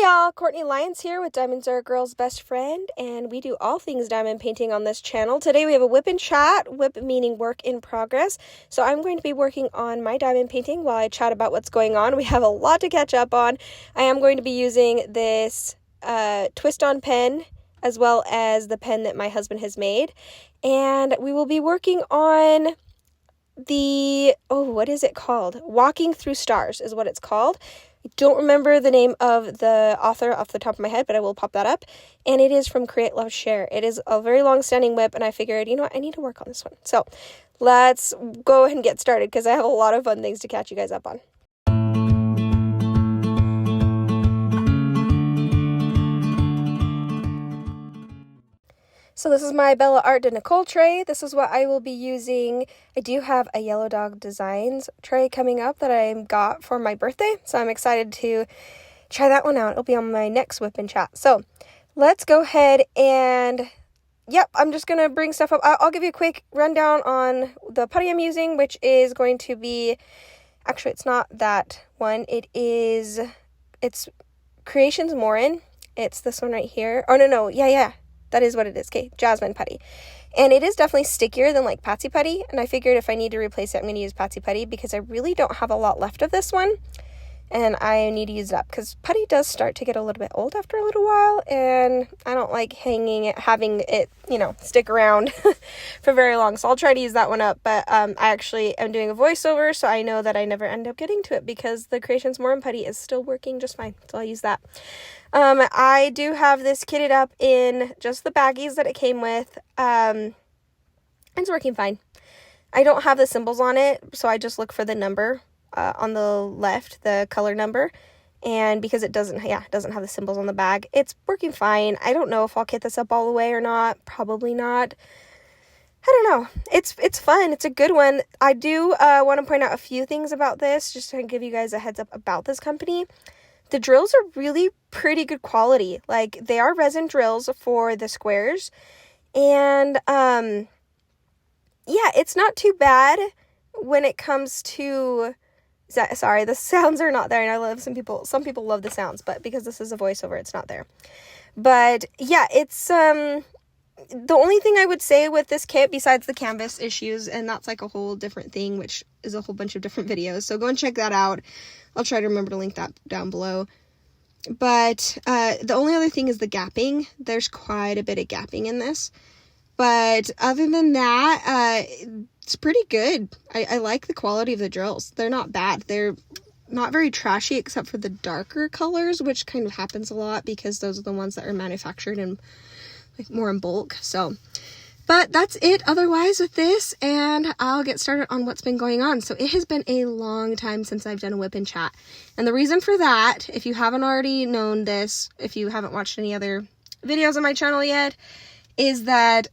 y'all, Courtney Lyons here with Diamonds Are a Girl's Best Friend, and we do all things diamond painting on this channel. Today we have a WIP and Chat, WIP meaning work in progress. So I'm going to be working on my diamond painting while I chat about what's going on. We have a lot to catch up on. I am going to be using this twist-on pen as well as the pen that my husband has made. And we will be working on the, what is it called? Walking Through Stars is what it's called. I don't remember the name of the author off the top of my head, but I will pop that up. And it is from Create, Love, Share. It is a very long-standing WIP, and I figured, you know what, I need to work on this one. So let's go ahead and get started because I have a lot of fun things to catch you guys up on. So this is my Bella Art de Nicole tray. This is what I will be using. I do have a Yellow Dog Designs tray coming up that I got for my birthday. So I'm excited to try that one out. It'll be on my next WIP and Chat. So let's go ahead and, I'm just going to bring stuff up. I'll give you a quick rundown on the putty I'm using, which is going to be, actually it's not that one. It's Creations Morin. It's this one right here. Oh, no. Yeah. That is what it is. Okay, Jasmine putty. And it is definitely stickier than like Patsy putty. And I figured if I need to replace it, I'm going to use Patsy putty because I really don't have a lot left of this one. And I need to use it up because putty does start to get a little bit old after a little while. And I don't like having it, stick around for very long. So I'll try to use that one up. But I actually am doing a voiceover, so I know that I never end up getting to it because the Creations Morin putty is still working just fine. So I'll use that. I do have this kitted up in just the baggies that it came with. It's working fine. I don't have the symbols on it, so I just look for the number on the left, the color number. And because it doesn't have the symbols on the bag, it's working fine. I don't know if I'll kit this up all the way or not. Probably not. I don't know. It's fun. It's a good one. I do want to point out a few things about this, just to give you guys a heads up about this company. The drills are really pretty good quality. Like, they are resin drills for the squares. And, it's not too bad when it comes to... Sorry, the sounds are not there. And I love some people love the sounds, but because this is a voiceover, it's not there. But, yeah, it's... The only thing I would say with this kit, besides the canvas issues, and that's like a whole different thing, which is a whole bunch of different videos. So go and check that out. I'll try to remember to link that down below. But the only other thing is the gapping. There's quite a bit of gapping in this. But other than that, it's pretty good. I like the quality of the drills. They're not bad. They're not very trashy except for the darker colors, which kind of happens a lot because those are the ones that are manufactured in like more in bulk. So, but that's it otherwise with this, and I'll get started on what's been going on. So it has been a long time since I've done a WIP and Chat. And the reason for that, if you haven't already known this, if you haven't watched any other videos on my channel yet, is that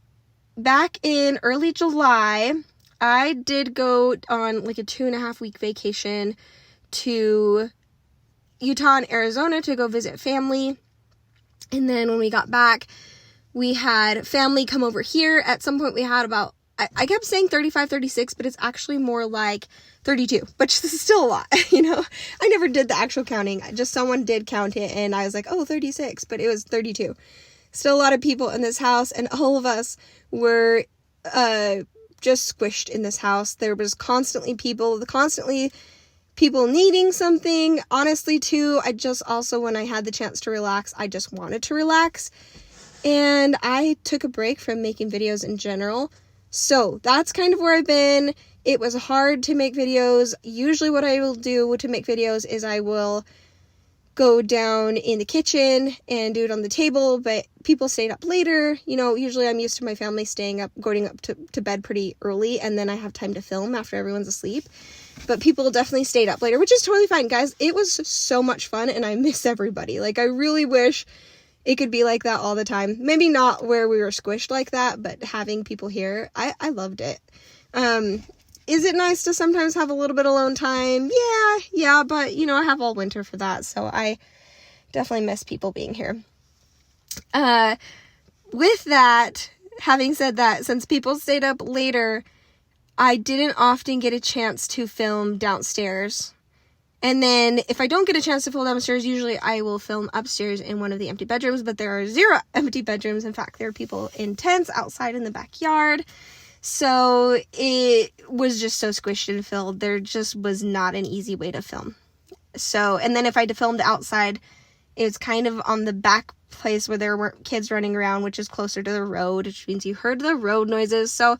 back in early July, I did go on like a 2.5-week vacation to Utah and Arizona to go visit family. And then when we got back, we had family come over here. At some point we had about, I kept saying 35, 36, but it's actually more like 32, which is still a lot, I never did the actual counting. Just someone did count it, and I was like, 36, but it was 32. Still a lot of people in this house, and all of us were just squished in this house. There was constantly people needing something. Honestly, too, when I had the chance to relax, I just wanted to relax. And I took a break from making videos in general. So that's kind of where I've been. It was hard to make videos. Usually what I will do to make videos is I will go down in the kitchen and do it on the table, but people stayed up later. Usually I'm used to my family going up to bed pretty early, and then I have time to film after everyone's asleep. But people definitely stayed up later, which is totally fine, guys. It was so much fun, and I miss everybody. Like, I really wish it could be like that all the time. Maybe not where we were squished like that, but having people here, I loved it. Is it nice to sometimes have a little bit of alone time? Yeah, but, I have all winter for that, so I definitely miss people being here. With that, having said that, since people stayed up later, I didn't often get a chance to film downstairs And then if I don't get a chance to film downstairs, usually I will film upstairs in one of the empty bedrooms, but there are 0 empty bedrooms. In fact, there are people in tents outside in the backyard. So it was just so squished and filled. There just was not an easy way to film. So, and then if I filmed outside, it was kind of on the back place where there weren't kids running around, which is closer to the road, which means you heard the road noises. So,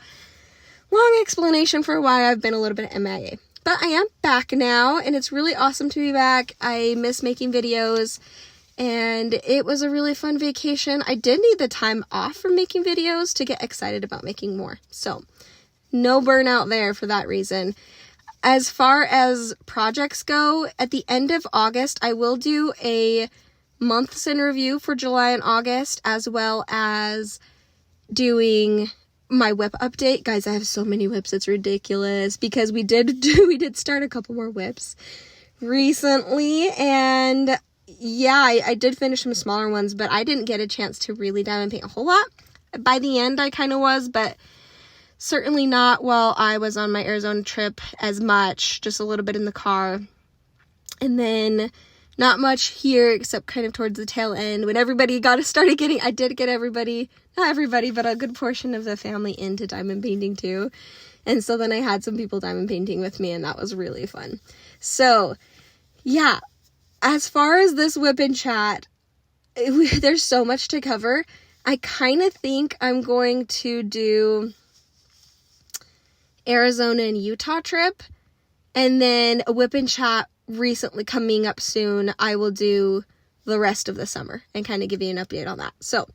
long explanation for why I've been a little bit MIA. But I am back now, and it's really awesome to be back. I miss making videos, and it was a really fun vacation. I did need the time off from making videos to get excited about making more. So, no burnout there for that reason. As far as projects go, at the end of August, I will do a months in review for July and August, as well as doing my WIP update. Guys, I have so many WIPs, it's ridiculous, because we did start a couple more WIPs recently, and yeah, I did finish some smaller ones, but I didn't get a chance to really diamond paint a whole lot. By the end, I kind of was, but certainly not while I was on my Arizona trip as much, just a little bit in the car. And then not much here, except kind of towards the tail end when everybody started getting, I did get everybody, not everybody, but a good portion of the family into diamond painting too. And so then I had some people diamond painting with me, and that was really fun. So yeah, as far as this WIP and Chat, there's so much to cover. I kind of think I'm going to do Arizona and Utah trip, and then a WIP and Chat recently coming up soon. I will do the rest of the summer and kind of give you an update on that. So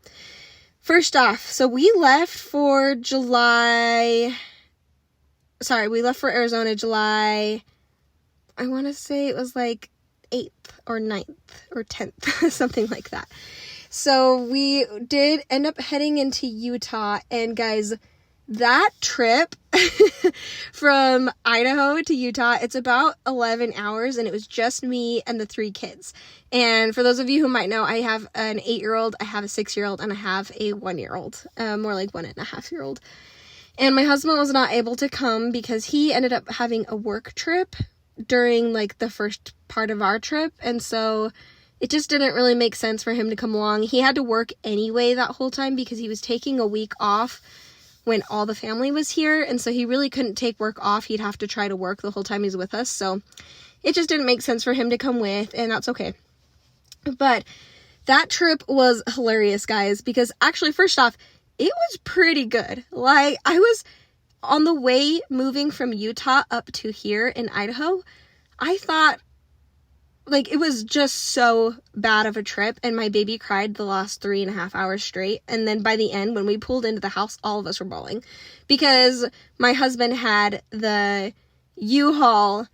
first off, so we left for Arizona July, I want to say it was like 8th or 9th or 10th, something like that. So we did end up heading into Utah, and guys, that trip from Idaho to Utah, it's about 11 hours, and it was just me and the 3 kids. And for those of you who might know, I have an 8-year-old, I have a 6-year-old, and I have a 1-year-old, more like 1.5-year-old. And my husband was not able to come because he ended up having a work trip during like the first part of our trip, and so it just didn't really make sense for him to come along. He had to work anyway that whole time because he was taking a week off when all the family was here, and so he really couldn't take work off. He'd have to try to work the whole time he's with us, so it just didn't make sense for him to come with, and that's okay. But that trip was hilarious, guys, because actually, first off, it was pretty good. Like, I was on the way moving from Utah up to here in Idaho, I thought, like, it was just so bad of a trip, and my baby cried the last 3.5 hours straight. And then by the end, when we pulled into the house, all of us were bawling because my husband had the U-Haul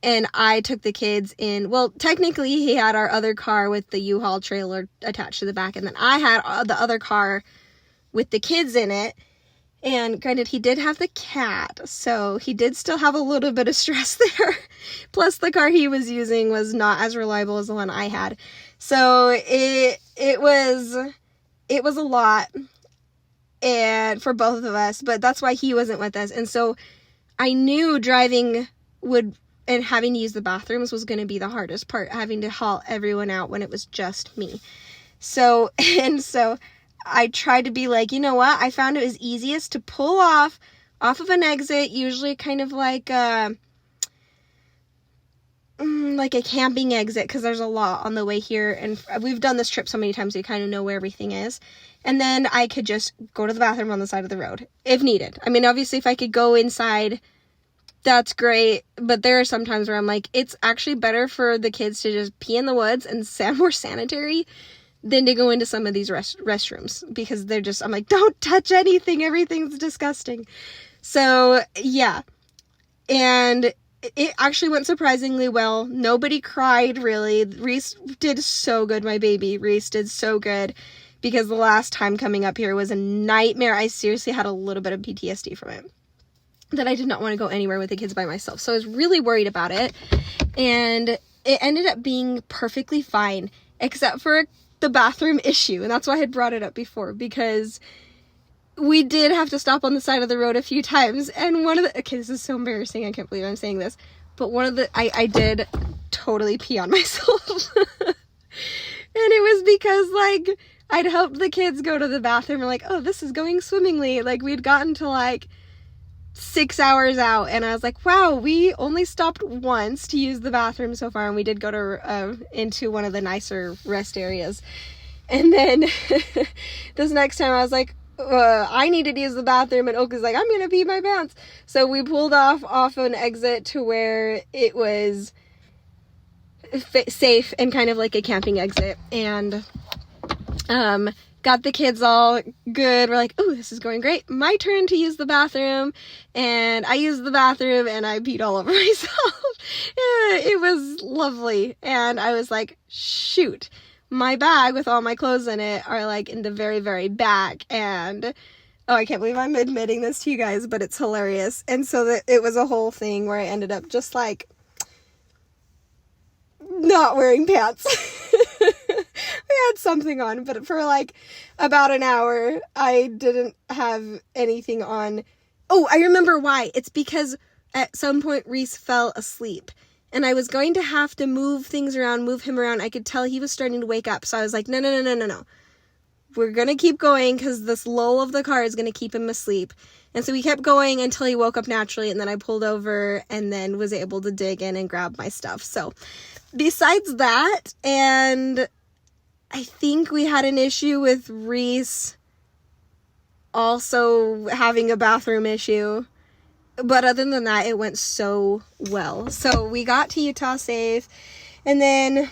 and I took the kids in. Well, technically he had our other car with the U-Haul trailer attached to the back, and then I had the other car with the kids in it. And granted, he did have the cat, so he did still have a little bit of stress there. Plus, the car he was using was not as reliable as the one I had. So it was a lot, and for both of us, but that's why he wasn't with us. And so I knew driving and having to use the bathrooms was going to be the hardest part, having to haul everyone out when it was just me. So I tried to be like, you know what? I found it was easiest to pull off of an exit, usually kind of like a camping exit, because there's a lot on the way here, and we've done this trip so many times we kind of know where everything is. And then I could just go to the bathroom on the side of the road if needed. I mean, obviously, if I could go inside, that's great, but there are some times where I'm like, it's actually better for the kids to just pee in the woods and sound more sanitary than to go into some of these restrooms, because they're just, I'm like, don't touch anything, everything's disgusting. So yeah, and it actually went surprisingly well. Nobody cried, really. Reese did so good, my baby. Reese did so good, because the last time coming up here was a nightmare. I seriously had a little bit of PTSD from it, that I did not want to go anywhere with the kids by myself. So I was really worried about it, and it ended up being perfectly fine, except for the bathroom issue. And that's why I had brought it up before, because we did have to stop on the side of the road a few times. And okay, this is so embarrassing, I can't believe I'm saying this. but I did totally pee on myself. And it was because, like, I'd helped the kids go to the bathroom and, like, oh, this is going swimmingly. Like, we'd gotten to, like, 6 hours out, and I was like, wow, we only stopped once to use the bathroom so far, and we did go to into one of the nicer rest areas. And then this next time I was like, I needed to use the bathroom, and Oka's like, I'm gonna pee my pants. So we pulled off an exit to where it was safe and kind of like a camping exit, and got the kids all good. We're like, oh, this is going great. My turn to use the bathroom. And I used the bathroom and I peed all over myself. It was lovely. And I was like, shoot, my bag with all my clothes in it are like in the very, very back. And oh, I can't believe I'm admitting this to you guys, but it's hilarious. And so it was a whole thing where I ended up just like not wearing pants. I had something on, but for like about an hour, I didn't have anything on. Oh, I remember why. It's because at some point Reese fell asleep and I was going to have to move things around, move him around. I could tell he was starting to wake up. So I was like, no. We're going to keep going because this lull of the car is going to keep him asleep. And so we kept going until he woke up naturally. And then I pulled over and then was able to dig in and grab my stuff. So besides that, and I think we had an issue with Reese also having a bathroom issue. But other than that, it went so well. So we got to Utah safe. And then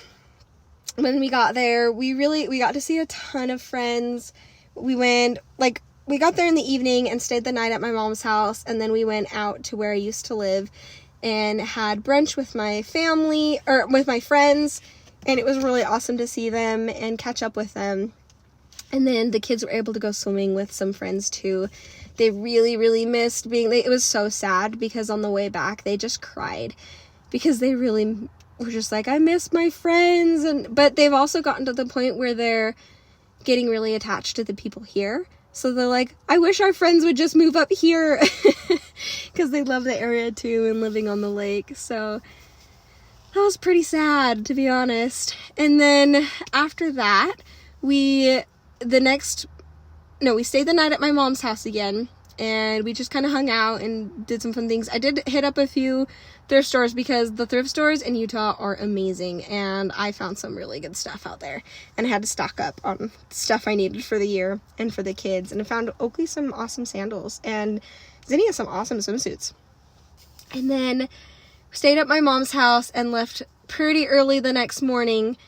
when we got there, we got to see a ton of friends. We got there in the evening and stayed the night at my mom's house. And then we went out to where I used to live and had brunch with my family, or with my friends. And it was really awesome to see them and catch up with them. And then the kids were able to go swimming with some friends too. They really, really missed it was so sad because on the way back, they just cried because they really were just like, I miss my friends. But they've also gotten to the point where they're getting really attached to the people here. So they're like, I wish our friends would just move up here because they love the area too and living on the lake. So that was pretty sad, to be honest. And then after that, we stayed the night at my mom's house again, and we just kind of hung out and did some fun things. I did hit up a few thrift stores because the thrift stores in Utah are amazing, and I found some really good stuff out there, and I had to stock up on stuff I needed for the year and for the kids. And I found Oakley some awesome sandals, and Zinnia some awesome swimsuits. And then stayed at my mom's house and left pretty early the next morning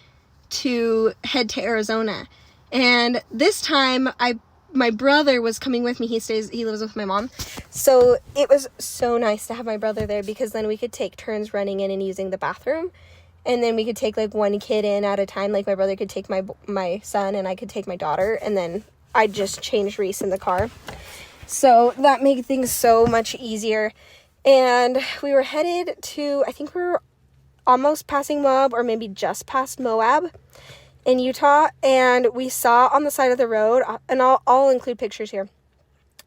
to head to Arizona. And this time my brother was coming with me. He lives with my mom. So it was so nice to have my brother there because then we could take turns running in and using the bathroom. And then we could take like one kid in at a time. Like my brother could take my son and I could take my daughter. And then I'd just change Reese in the car. So that made things so much easier. And we were headed to, I think we were almost passing Moab or maybe just past Moab in Utah. And we saw on the side of the road, and I'll include pictures here.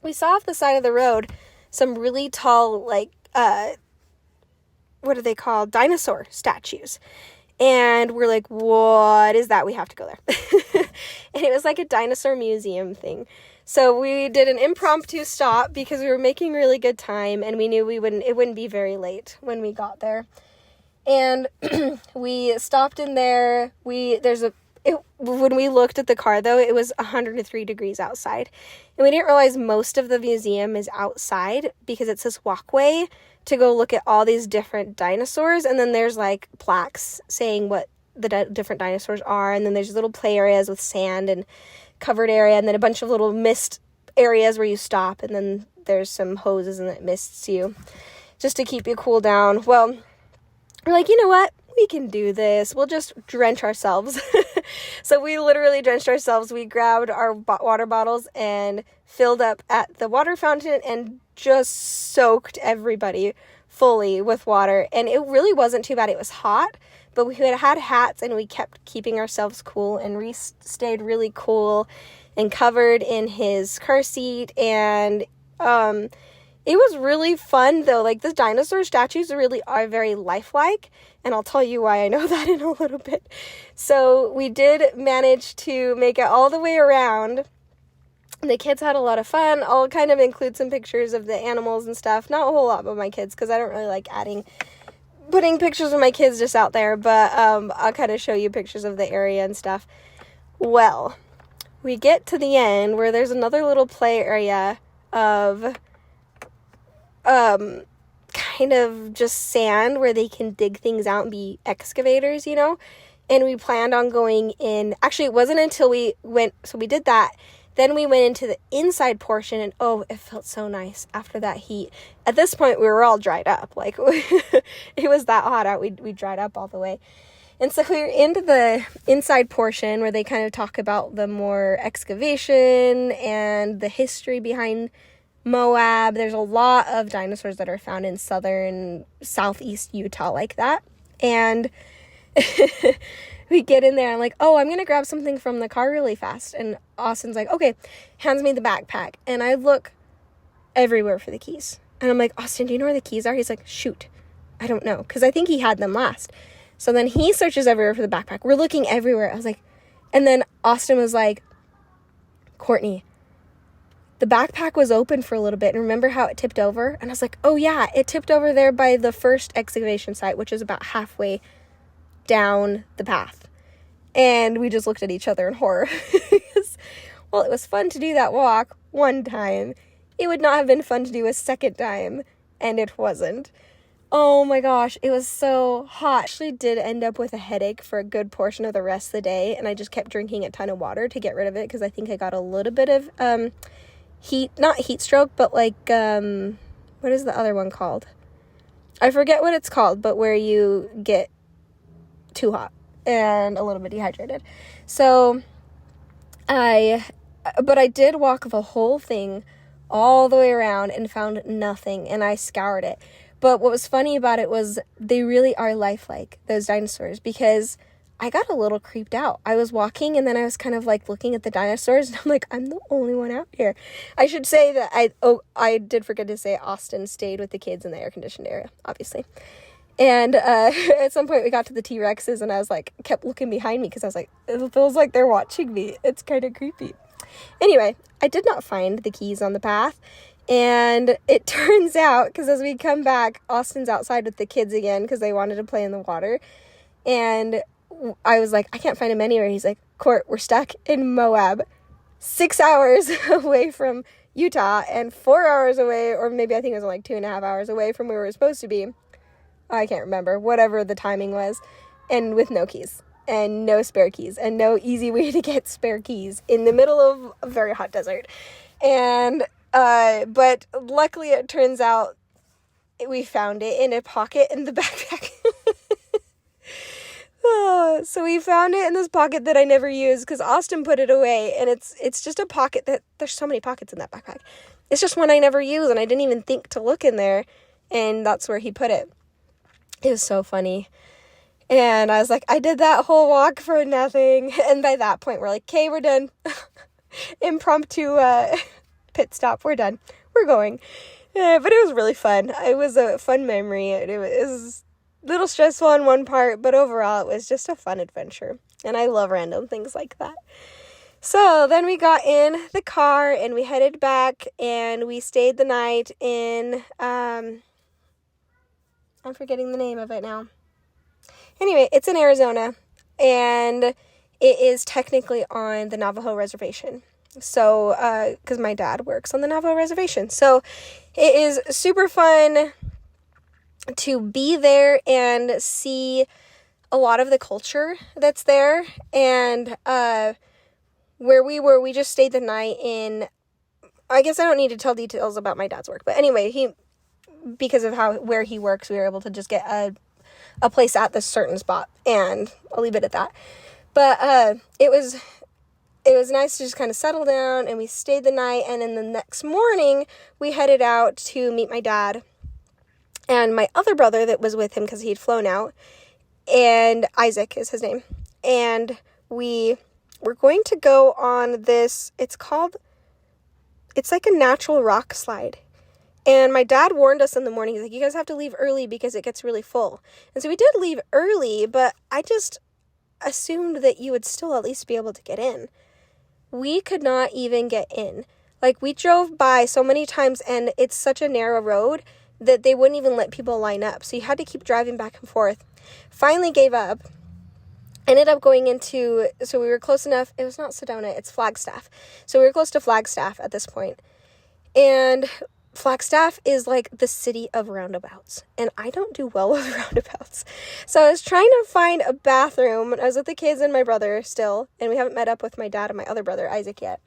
We saw off the side of the road some really tall, like, what are they called? Dinosaur statues. And we're like, what is that? We have to go there. And it was like a dinosaur museum thing. So we did an impromptu stop because we were making really good time and we knew it wouldn't be very late when we got there. And we stopped in there. When we looked at the car though, it was 103 degrees outside. And we didn't realize most of the museum is outside because it's this walkway to go look at all these different dinosaurs. And then there's like plaques saying what the different dinosaurs are. And then there's little play areas with sand and covered area, and then a bunch of little mist areas where you stop, and then there's some hoses and it mists you just to keep you cool down. Well, we're like, you know what? We can do this. We'll just drench ourselves. So we literally drenched ourselves. We grabbed our water bottles and filled up at the water fountain and just soaked everybody fully with water. And it really wasn't too bad. It was hot, but we had hats and we kept keeping ourselves cool, and Reese stayed really cool and covered in his car seat. And it It was really fun, though. Like, the dinosaur statues really are very lifelike, and I'll tell you why I know that in a little bit. So we did manage to make it all the way around. The kids had a lot of fun. I'll kind of include some pictures of the animals and stuff. Not a whole lot of my kids, because I don't really like putting pictures of my kids just out there, but I'll kind of show you pictures of the area and stuff. Well, we get to the end where there's another little play area of kind of just sand where they can dig things out and be excavators, and we planned on going in. Actually, it wasn't until we did that. Then we went into the inside portion, and oh, it felt so nice after that heat. At this point, we were all dried up. Like, it was that hot out. We dried up all the way. And so we were into the inside portion where they kind of talk about the more excavation and the history behind Moab. There's a lot of dinosaurs that are found in southeast Utah like that. And we get in there and I'm like, oh, I'm going to grab something from the car really fast. And Austin's like, okay, hands me the backpack. And I look everywhere for the keys. And I'm like, Austin, do you know where the keys are? He's like, shoot, I don't know. Because I think he had them last. So then he searches everywhere for the backpack. We're looking everywhere. I was like, and then Austin was like, Courtney, the backpack was open for a little bit, and remember how it tipped over? And I was like, oh yeah, it tipped over there by the first excavation site, which is about halfway down the path. And we just looked at each other in horror. Well, it was fun to do that walk one time. It would not have been fun to do a second time, and it wasn't. Oh my gosh, it was so hot. I actually did end up with a headache for a good portion of the rest of the day, and I just kept drinking a ton of water to get rid of it, because I think I got a little bit of not heat stroke, but like, what is the other one called? I forget what it's called, but where you get too hot and a little bit dehydrated. So but I did walk the whole thing all the way around and found nothing, and I scoured it. But what was funny about it was they really are lifelike, those dinosaurs, because I got a little creeped out. I was walking, and then I was kind of like looking at the dinosaurs, and I'm like, I'm the only one out here. I should say that I did forget to say Austin stayed with the kids in the air-conditioned area, obviously. And at some point we got to the T-Rexes, and I was like, kept looking behind me because I was like, it feels like they're watching me. It's kind of creepy. Anyway, I did not find the keys on the path. And it turns out, because as we come back, Austin's outside with the kids again because they wanted to play in the water. And I was like, I can't find him anywhere. He's like, Court, we're stuck in Moab, 6 hours away from Utah and 4 hours away, or maybe I think it was like 2.5 hours away from where we were supposed to be. I can't remember, whatever the timing was, and with no keys and no spare keys and no easy way to get spare keys in the middle of a very hot desert. And but luckily it turns out we found it in a pocket in the backpack. So we found it in this pocket that I never used because Austin put it away, and it's just a pocket that there's so many pockets in that backpack. It's just one I never use, and I didn't even think to look in there, and that's where he put it. It was so funny. And I was like, I did that whole walk for nothing. And by that point, we're like, okay, we're done. Impromptu pit stop. We're done. We're going. But it was really fun. It was a fun memory. It was a little stressful on one part, but overall, it was just a fun adventure. And I love random things like that. So then we got in the car and we headed back, and we stayed the night in, I'm forgetting the name of it now. Anyway, it's in Arizona, and it is technically on the Navajo reservation. So, because my dad works on the Navajo reservation. So it is super fun to be there and see a lot of the culture that's there. And where we were, we just stayed the night in, I guess I don't need to tell details about my dad's work. But anyway, because of where he works, we were able to just get a place at this certain spot, and I'll leave it at that. But it was nice to just kind of settle down, and we stayed the night, and then the next morning we headed out to meet my dad and my other brother that was with him because he'd flown out, and Isaac is his name. And we were going to go on this, it's like a natural rock slide. And my dad warned us in the morning. He's like, you guys have to leave early because it gets really full. And so we did leave early, but I just assumed that you would still at least be able to get in. We could not even get in. Like, we drove by so many times, and it's such a narrow road that they wouldn't even let people line up. So you had to keep driving back and forth. Finally gave up. Ended up going into, so we were close enough. It was not Sedona, it's Flagstaff. So we were close to Flagstaff at this point. And Flagstaff is like the city of roundabouts, and I don't do well with roundabouts. So I was trying to find a bathroom. I was with the kids and my brother still, and we haven't met up with my dad and my other brother, Isaac, yet.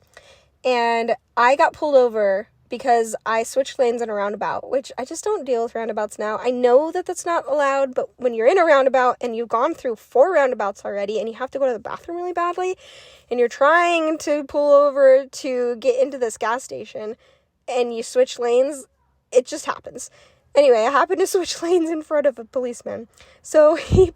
And I got pulled over because I switched lanes in a roundabout, which I just don't deal with roundabouts now. I know that that's not allowed, but when you're in a roundabout and you've gone through 4 roundabouts already and you have to go to the bathroom really badly, and you're trying to pull over to get into this gas station, and you switch lanes, it just happens. Anyway, I happened to switch lanes in front of a policeman. So he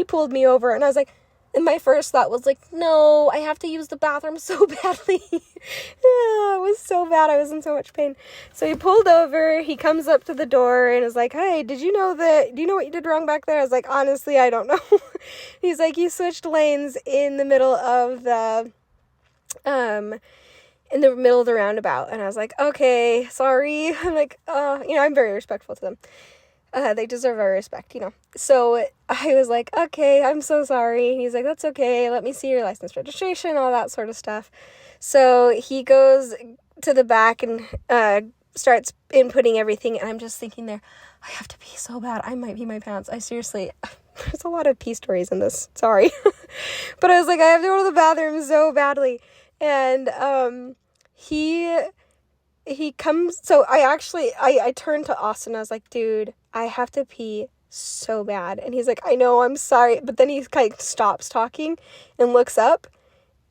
pulled me over, and I was like, and my first thought was like, no, I have to use the bathroom so badly. It was so bad. I was in so much pain. So he pulled over, he comes up to the door and is like, hey, do you know what you did wrong back there? I was like, honestly, I don't know. He's like, you switched lanes in the middle of the roundabout. And I was like, okay, sorry. I'm like, I'm very respectful to them. They deserve our respect, So I was like, okay, I'm so sorry. He's like, that's okay. Let me see your license, registration, all that sort of stuff. So he goes to the back and starts inputting everything. And I'm just thinking there, I have to pee so bad. I might pee my pants. There's a lot of pee stories in this. Sorry. But I was like, I have to go to the bathroom so badly. And he comes, so I turned to Austin. I was like, dude, I have to pee so bad. And he's like, I know, I'm sorry. But then he kind of stops talking and looks up.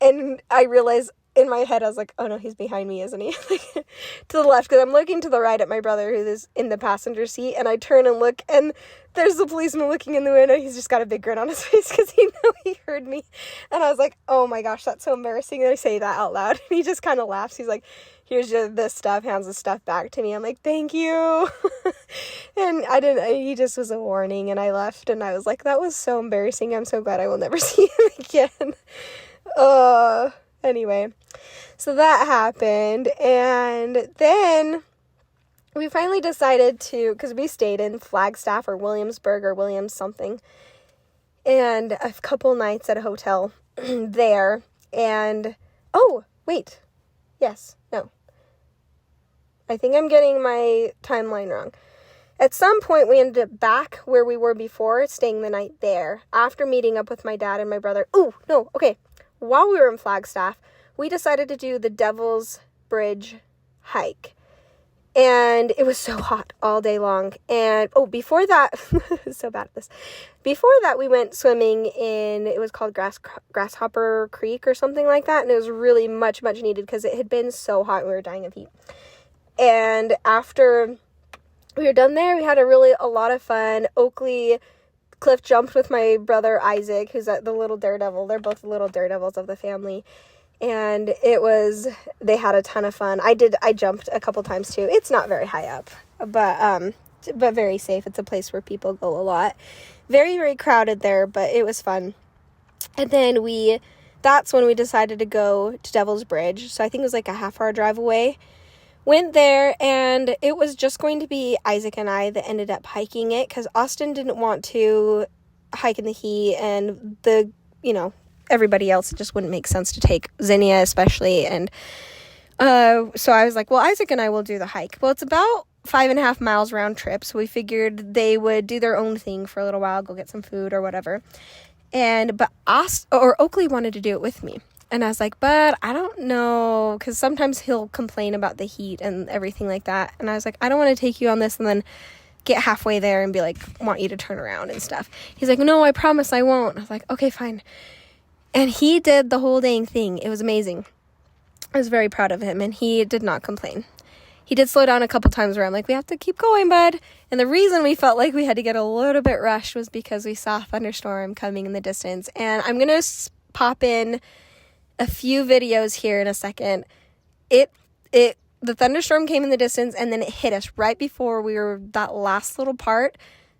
And I realize in my head, I was like, oh no, he's behind me, isn't he? To the left, because I'm looking to the right at my brother who is in the passenger seat. And I turn and look, and there's the policeman looking in the window. He's just got a big grin on his face because he knew he heard me. And I was like, oh my gosh, that's so embarrassing that I say that out loud. And he just kind of laughs. He's like, here's this stuff, hands the stuff back to me. I'm like, thank you. And he just was a warning, and I left, and I was like, that was so embarrassing. I'm so glad I will never see him again. Anyway, so that happened, and then we finally decided to, because we stayed in Flagstaff or Williamsburg or Williams something, and a couple nights at a hotel there, and, I think I'm getting my timeline wrong. At some point, we ended up back where we were before, staying the night there, after meeting up with my dad and my brother. While we were in Flagstaff, we decided to do the Devil's Bridge hike. And it was so hot all day long. And, before that, so bad at this. Before that, we went swimming it was called Grasshopper Creek or something like that. And it was really much, much needed because it had been so hot and we were dying of heat. And after we were done there, we had a lot of fun. Oakley cliff jumped with my brother Isaac, who's the little daredevil. They're both the little daredevils of the family. And they had a ton of fun. I jumped a couple times too. It's not very high up, but very safe. It's a place where people go a lot. Very, very crowded there, but it was fun. And then that's when we decided to go to Devil's Bridge. So I think it was like a half-hour drive away. Went there, and it was just going to be Isaac and I that ended up hiking it, because Austin didn't want to hike in the heat, and everybody else, it just wouldn't make sense to take, Zinnia especially, and so I was like, well, Isaac and I will do the hike. Well, it's about 5.5 miles round trip, so we figured they would do their own thing for a little while, go get some food or whatever, but Oakley wanted to do it with me. And I was like, but I don't know, because sometimes he'll complain about the heat and everything like that. And I was like, I don't want to take you on this and then get halfway there and be like, want you to turn around and stuff. He's like, no, I promise I won't. I was like, okay, fine. And he did the whole dang thing. It was amazing. I was very proud of him, and he did not complain. He did slow down a couple times where I'm like, we have to keep going, bud. And the reason we felt like we had to get a little bit rushed was because we saw a thunderstorm coming in the distance. And I'm going to pop in a few videos here in a second. It the thunderstorm came in the distance, and then it hit us right before we were that last little part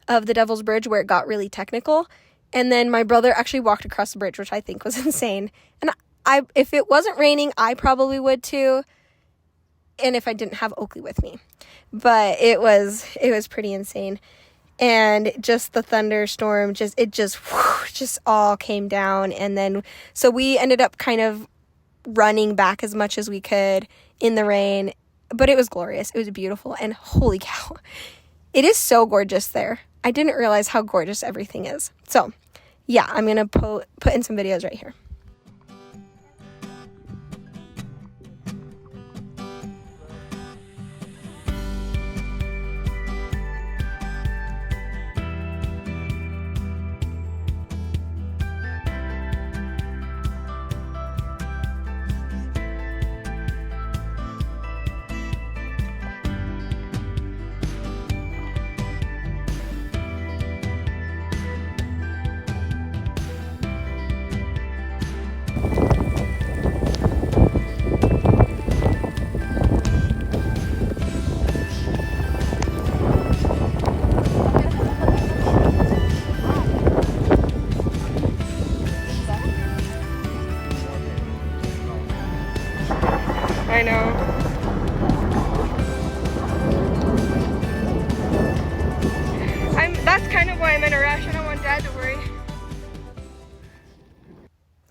of the Devil's Bridge where it got really technical. And then my brother actually walked across the bridge, which I think was insane. And if it wasn't raining, I probably would too. And if I didn't have Oakley with me. But it was pretty insane. And just the thunderstorm, just all came down. And then, so we ended up kind of running back as much as we could in the rain. But it was glorious. It was beautiful. And holy cow, it is so gorgeous there. I didn't realize how gorgeous everything is. So, yeah, I'm going to put in some videos right here. I know. That's kind of why I'm in a rush. I don't want Dad to worry.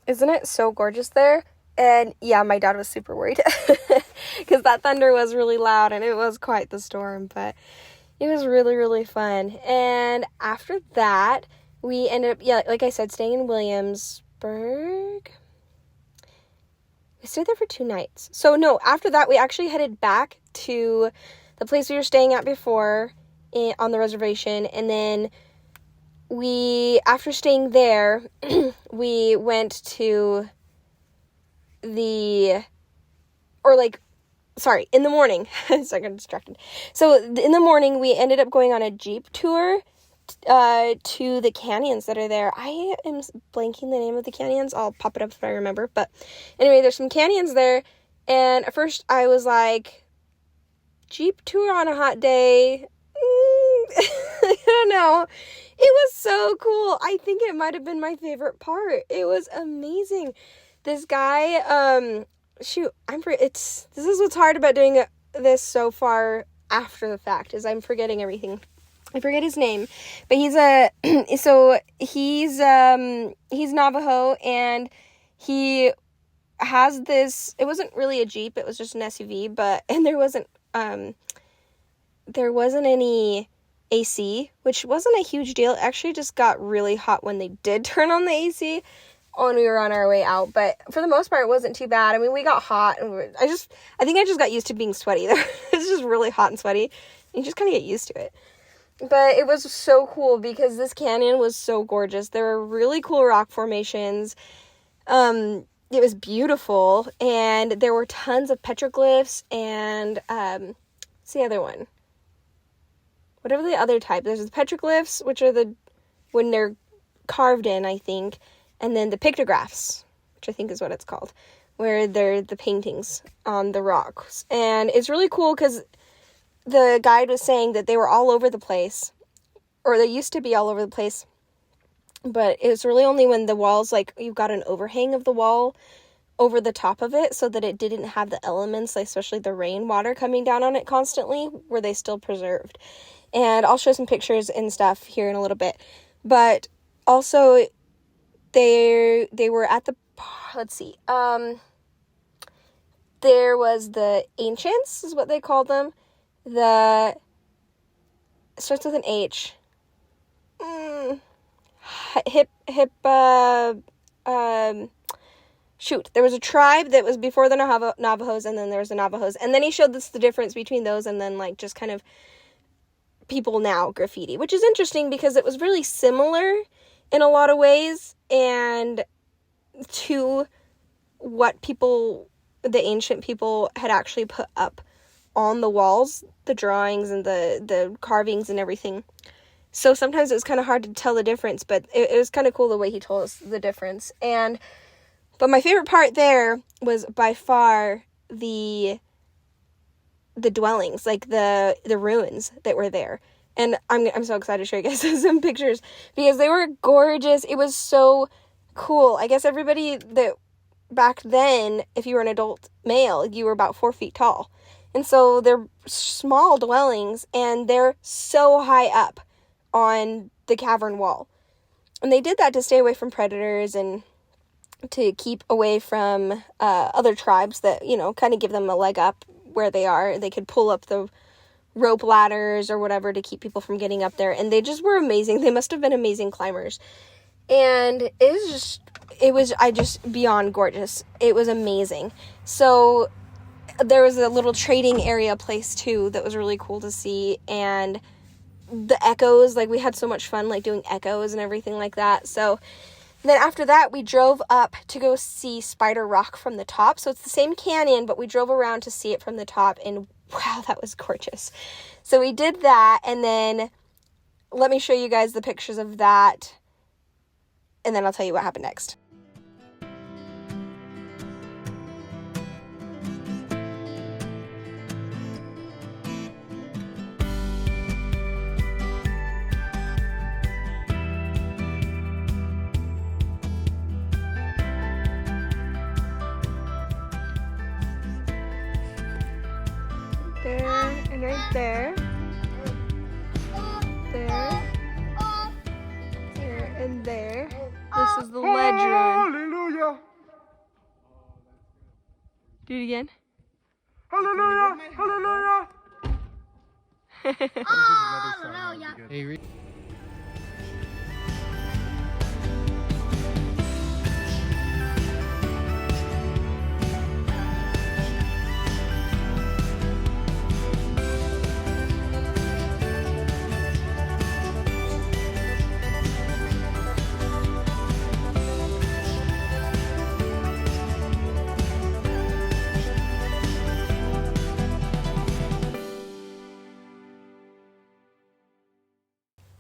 Isn't it so gorgeous there? And yeah, my dad was super worried because that thunder was really loud and it was quite the storm, but it was really, really fun. And after that, we ended up, yeah, like I said, staying in Williamsburg. We stayed there for 2 nights. So no, after that, we actually headed back to the place we were staying at before on the reservation. And then after staying there, we went to in the morning. So I got distracted. So in the morning, we ended up going on a Jeep tour to the canyons that are there. I am blanking the name of the canyons. I'll pop it up if I remember. But anyway, there's some canyons there. And at first I was like, Jeep tour on a hot day? I don't know. It was so cool. I think it might have been my favorite part. It was amazing. This guy, this is what's hard about doing this so far after the fact, is I'm forgetting everything. I forget his name, but he's Navajo, and he has this, it wasn't really a Jeep, it was just an SUV, and there wasn't any AC, which wasn't a huge deal. It actually just got really hot when they did turn on the AC when we were on our way out, but for the most part, it wasn't too bad. I mean, we got hot, and I think I just got used to being sweaty there. It's just really hot and sweaty. You just kind of get used to it. But it was so cool because this canyon was so gorgeous. There were really cool rock formations. It was beautiful, and there were tons of petroglyphs, and what's the other one? Whatever the other type. There's the petroglyphs, which are when they're carved in, I think, and then the pictographs, which I think is what it's called, where they're the paintings on the rocks. And it's really cool because the guide was saying that they were all over the place, or they used to be all over the place, but it was really only when the walls, like, you've got an overhang of the wall over the top of it so that it didn't have the elements, like especially the rainwater coming down on it constantly, were they still preserved. And I'll show some pictures and stuff here in a little bit. But also, they were at the, let's see, there was the Ancients, is what they called them. It starts with an H. There was a tribe that was before the Navajos, and then there was the Navajos. And then he showed us the difference between those and then, like, just kind of people now graffiti, which is interesting because it was really similar in a lot of ways and to what the ancient people had actually put up on the walls, the drawings and the carvings and everything. So sometimes it was kind of hard to tell the difference, but it was kind of cool the way he told us the difference. But my favorite part there was by far the the dwellings, like the ruins that were there. And I'm so excited to show you guys some pictures because they were gorgeous. It was so cool. I guess everybody that back then, if you were an adult male, you were about 4 feet tall. And so they're small dwellings and they're so high up on the cavern wall. And they did that to stay away from predators and to keep away from other tribes that, you know, kind of give them a leg up where they are. They could pull up the rope ladders or whatever to keep people from getting up there. And they just were amazing. They must have been amazing climbers. And it was beyond gorgeous. It was amazing. So there was a little trading area place too that was really cool to see. And the echoes, like we had so much fun like doing echoes and everything like that. So then after that, we drove up to go see Spider Rock from the top. So it's the same canyon, but we drove around to see it from the top, and wow, that was gorgeous. So we did that, and then let me show you guys the pictures of that, and then I'll tell you what happened next. There, and right there, there, and there. This is the ledge run. Hallelujah! Do it again. Hallelujah! Hallelujah! Hallelujah! Hey,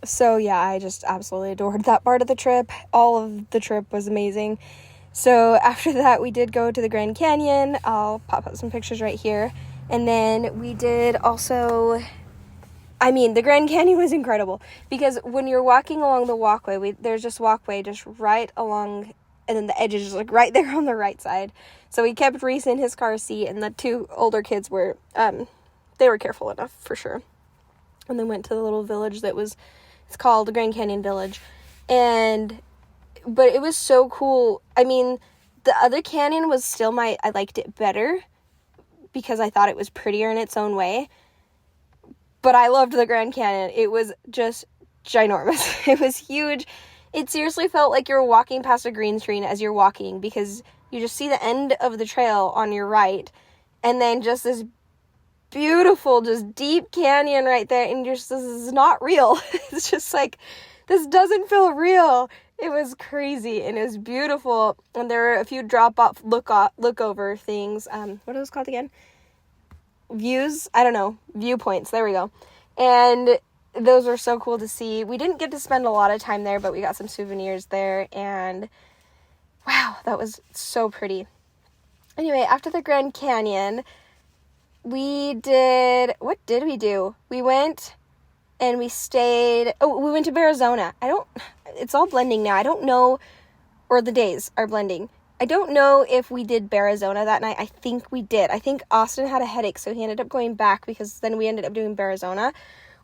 So yeah, I just absolutely adored that part of the trip. All of the trip was amazing. So after that, we did go to the Grand Canyon. I'll pop up some pictures right here. And then we did also, I mean, the Grand Canyon was incredible because when you're walking along the walkway, there's just walkway just right along, and then the edge is just like right there on the right side. So we kept Reese in his car seat, and the 2 older kids were, they were careful enough for sure. And then went to the little village that was, it's called the Grand Canyon Village. But it was so cool. I mean, the other canyon was still I liked it better because I thought it was prettier in its own way. But I loved the Grand Canyon. It was just ginormous. It was huge. It seriously felt like you were walking past a green screen as you're walking because you just see the end of the trail on your right and then just this beautiful, just deep canyon right there, and this is not real. It's just like, this doesn't feel real. It was crazy, and it was beautiful, and there were a few drop-off, look-over things, what are those called again? Views? I don't know. Viewpoints. There we go. And those were so cool to see. We didn't get to spend a lot of time there, but we got some souvenirs there, and wow, that was so pretty. Anyway, after the Grand Canyon, what did we do? We went and we stayed, we went to Arizona. It's all blending now. I don't know, or the days are blending. I don't know if we did Arizona that night. I think we did. I think Austin had a headache, so he ended up going back because then we ended up doing Arizona,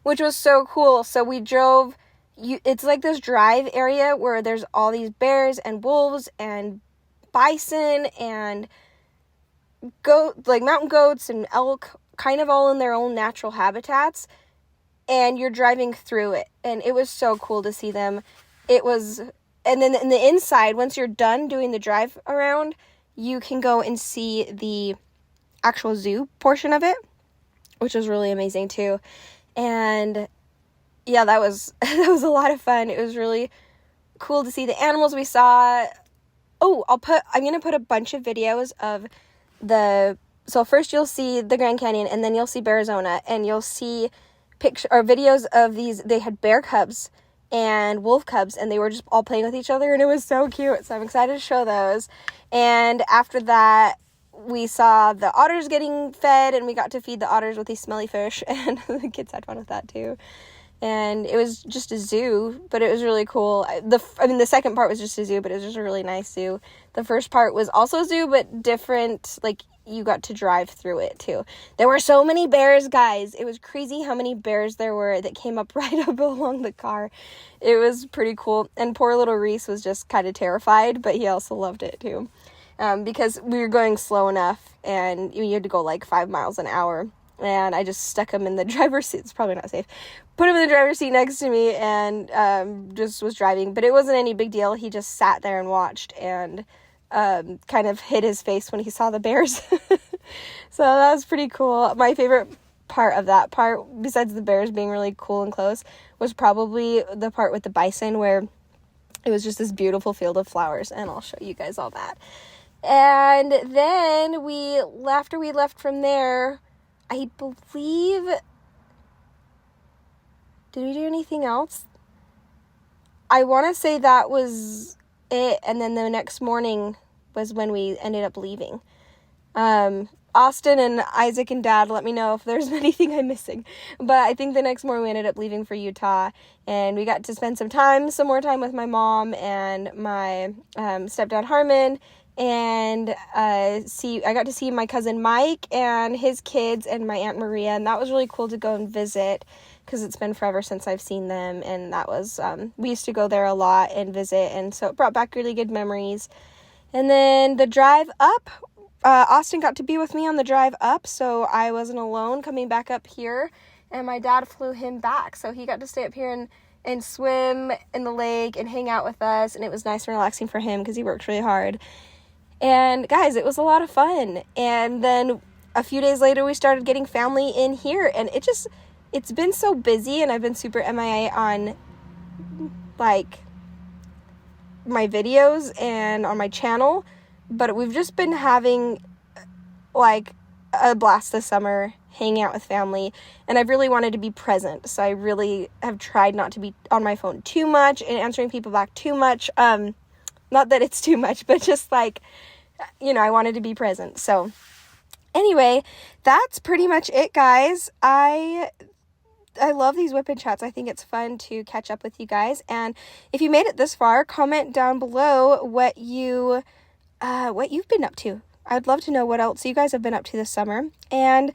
which was so cool. So we drove, it's like this drive area where there's all these bears and wolves and bison and mountain goats and elk, kind of all in their own natural habitats, and you're driving through it, and it was so cool to see them. And then in the inside, once you're done doing the drive around, you can go and see the actual zoo portion of it, which was really amazing too. And yeah, that was a lot of fun. It was really cool to see the animals we saw. I'm gonna put a bunch of videos of so first you'll see the Grand Canyon, and then you'll see Arizona, and you'll see videos of these. They had bear cubs and wolf cubs, and they were just all playing with each other, and it was so cute. So I'm excited to show those. And after that, we saw the otters getting fed, and we got to feed the otters with these smelly fish, and the kids had fun with that too. And it was just a zoo, but it was really cool. The second part was just a zoo, but it was just a really nice zoo. The first part was also a zoo, but different. Like, you got to drive through it too. There were so many bears, guys. It was crazy how many bears there were that came up right up along the car. It was pretty cool. And poor little Reese was just kind of terrified, but he also loved it too. Because we were going slow enough, and you had to go like 5 miles an hour. And I just stuck him in the driver's seat. It's probably not safe. Put him in the driver's seat next to me, and just was driving. But it wasn't any big deal. He just sat there and watched, and kind of hid his face when he saw the bears. So that was pretty cool. My favorite part of that part, besides the bears being really cool and close, was probably the part with the bison, where it was just this beautiful field of flowers. And I'll show you guys all that. And then after we left from there, I believe, did we do anything else? I want to say that was it, and then the next morning was when we ended up leaving. Austin and Isaac and Dad let me know if there's anything I'm missing, but I think the next morning we ended up leaving for Utah, and we got to spend some more time with my mom and my stepdad Harmon. And I got to see my cousin Mike and his kids and my Aunt Maria, and that was really cool to go and visit, because it's been forever since I've seen them, and that was, we used to go there a lot and visit, and so it brought back really good memories. And then the drive up, Austin got to be with me on the drive up, so I wasn't alone coming back up here, and my dad flew him back, so he got to stay up here and swim in the lake and hang out with us, and it was nice and relaxing for him, because he worked really hard. And guys, it was a lot of fun. And then a few days later, we started getting family in here, and it's been so busy, and I've been super MIA on, like, my videos and on my channel, but we've just been having, like, a blast this summer, hanging out with family, and I've really wanted to be present, so I really have tried not to be on my phone too much and answering people back too much. Not that it's too much, but just, like, I wanted to be present. So anyway, that's pretty much it, guys. I love these WIP and Chats. I think it's fun to catch up with you guys. And if you made it this far, comment down below what you've been up to. I'd love to know what else you guys have been up to this summer. And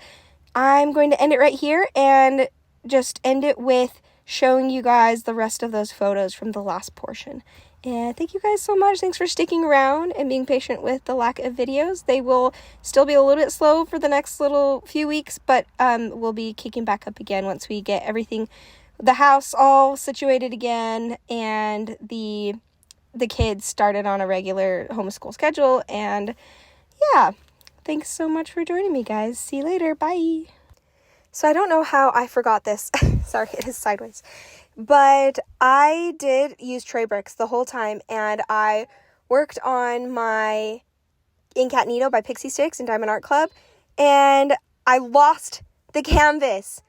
I'm going to end it right here and just end it with showing you guys the rest of those photos from the last portion. And thank you guys so much. Thanks for sticking around and being patient with the lack of videos. They will still be a little bit slow for the next little few weeks, but we'll be kicking back up again once we get everything, the house all situated again, and the kids started on a regular homeschool schedule. And yeah, thanks so much for joining me, guys. See you later. Bye. So I don't know how I forgot this. Sorry, it is sideways. But I did use Trabricks the whole time, and I worked on my In-Cat-Nito by Pixie Sticks and Diamond Art Club, and I lost the canvas.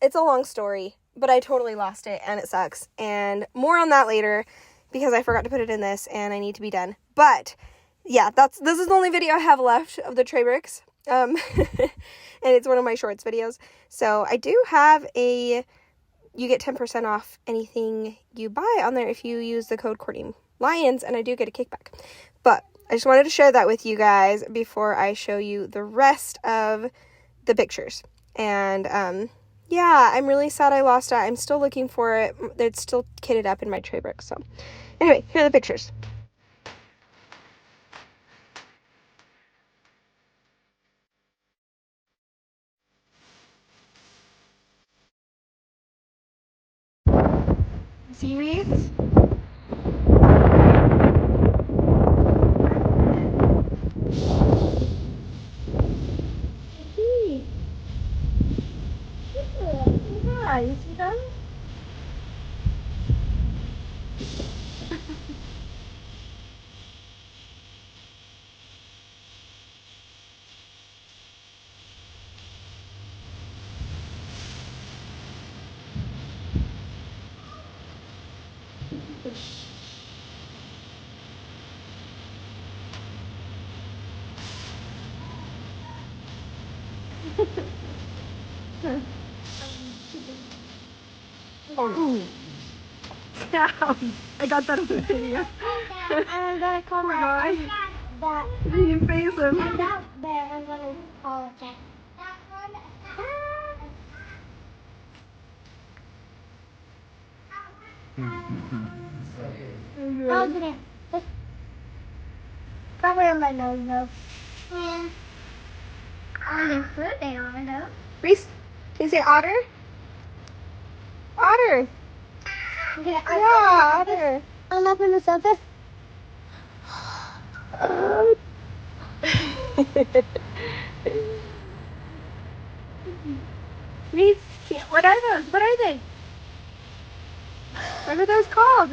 It's a long story, but I totally lost it, and it sucks. And more on that later, because I forgot to put it in this, and I need to be done. But yeah, this is the only video I have left of the Trabricks, and it's one of my shorts videos. So I do have you get 10% off anything you buy on there if you use the code Courtney Lyons, and I do get a kickback. But I just wanted to share that with you guys before I show you the rest of the pictures. And yeah, I'm really sad I lost it. I'm still looking for it. It's still kitted up in my Trabricks. So anyway, here are the pictures. Seaweeds. Yeah, you see them? Down. I got that on the video. I'm gonna call my that. You face him. That bear, I'm gonna call it that. How's it? Probably on my nose though. Yeah. On your foot, they are though. Reese, can you say otter? Otter. Okay, Yeah, otter. I'm up in the sofa. Reese, what are those? What are they? What are those called?